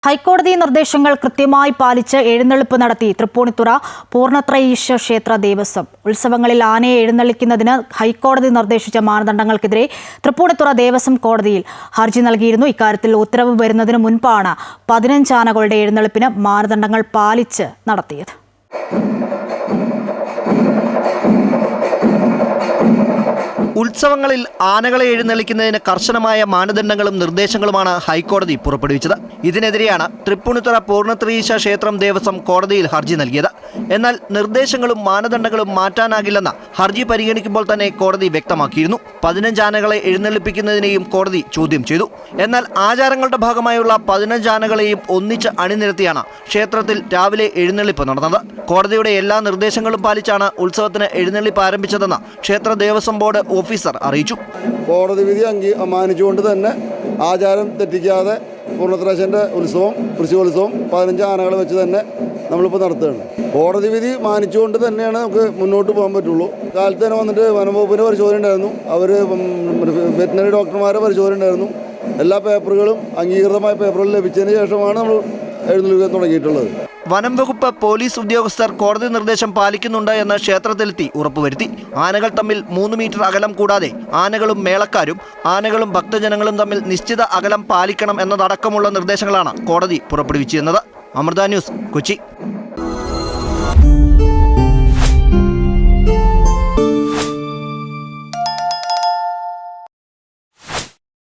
ഹൈക്കോടതി നിർദ്ദേശങ്ങൾ കൃത്യമായി പാലിച്ച് എഴുന്നള്ളിപ്പ് നടത്തി തൃപ്പൂണിത്തുറ പൂർണ്ണത്രയീശ ക്ഷേത്ര ദേവസ്വം. ഉത്സവങ്ങളിൽ ആനയെ എഴുന്നള്ളിക്കുന്നതിന് ഹൈക്കോടതി നിർദ്ദേശിച്ച മാനദണ്ഡങ്ങൾക്കെതിരെ തൃപ്പൂണിത്തുറ ദേവസ്വം കോടതിയിൽ ഹർജി നൽകിയിരുന്നു. ഇക്കാര്യത്തിൽ ഉത്തരവ് വരുന്നതിന് മുൻപാണ് 15 ആനകളുടെ എഴുന്നള്ളിപ്പിന് മാനദണ്ഡങ്ങൾ പാലിച്ച് നടത്തിയത്. ഉത്സവങ്ങളിൽ ആനകളെ എഴുന്നള്ളിക്കുന്നതിന് കർശനമായ മാനദണ്ഡങ്ങളും നിർദ്ദേശങ്ങളുമാണ് ഹൈക്കോടതി പുറപ്പെടുവിച്ചത്. ഇതിനെതിരെയാണ് തൃപ്പൂണിത്തുറ പൂർണ്ണത്രയീശ ക്ഷേത്രം ദേവസ്വം കോടതിയിൽ ഹർജി നൽകിയത്. എന്നാൽ നിർദ്ദേശങ്ങളും മാനദണ്ഡങ്ങളും മാറ്റാനാകില്ലെന്ന് ഹർജി പരിഗണിക്കുമ്പോൾ തന്നെ കോടതി വ്യക്തമാക്കിയിരുന്നു. 15 ആനകളെ എഴുന്നള്ളിപ്പിക്കുന്നതിനെയും കോടതി ചോദ്യം ചെയ്തു. എന്നാൽ ആചാരങ്ങളുടെ ഭാഗമായുള്ള 15 ആനകളെയും ഒന്നിച്ച് അണിനിരത്തിയാണ് ക്ഷേത്രത്തിൽ രാവിലെ എഴുന്നള്ളിപ്പ് നടന്നത്. കോടതിയുടെ എല്ലാ നിർദ്ദേശങ്ങളും പാലിച്ചാണ് ഉത്സവത്തിന് എഴുന്നള്ളിപ്പ് ആരംഭിച്ചതെന്ന് ക്ഷേത്ര ദേവസ്വം ബോർഡ് ഓഫീസർ അറിയിച്ചു. കോടതി വിധി മാനിച്ചുകൊണ്ട് തന്നെ ആചാരം തെറ്റിക്കാതെ പൂർണ്ണത്രയീശന്റെ ഉത്സവം, വൃശ്ചികോത്സവം 15 ആനകളെ വെച്ച് തന്നെ നമ്മളിപ്പോൾ നടത്തുകയാണ്. കോടതി വിധി മാനിച്ചുകൊണ്ട് തന്നെയാണ് നമുക്ക് മുന്നോട്ട് പോകാൻ പറ്റുള്ളൂ. കാലത്ത് തന്നെ വന്നിട്ട് വനംവകുപ്പിൻ്റെ പരിശോധന ഉണ്ടായിരുന്നു, അവർ വെറ്റിനറി ഡോക്ടർമാരുടെ പരിശോധന ഉണ്ടായിരുന്നു. എല്ലാ പേപ്പറുകളും അംഗീകൃതമായ പേപ്പറുകൾ ലഭിച്ചതിന് ശേഷമാണ് നമ്മൾ എഴുന്നള്ളിക്കാൻ തുടങ്ങിയിട്ടുള്ളത്. വനം വകുപ്പ് പോലീസ് ഉദ്യോഗസ്ഥർ കോടതി നിർദ്ദേശം പാലിക്കുന്നുണ്ട് എന്ന് ക്ഷേത്രത്തിലെത്തി ഉറപ്പുവരുത്തി. ആനകൾ തമ്മിൽ 3 മീറ്റർ അകലം കൂടാതെ ആനകളും മേളക്കാരും ആനകളും ഭക്തജനങ്ങളും തമ്മിൽ നിശ്ചിത അകലം പാലിക്കണം എന്നതടക്കമുള്ള നിർദ്ദേശങ്ങളാണ് കോടതി പുറപ്പെടുവിച്ചിരുന്നത്. അമൃത ന്യൂസ്, കൊച്ചി.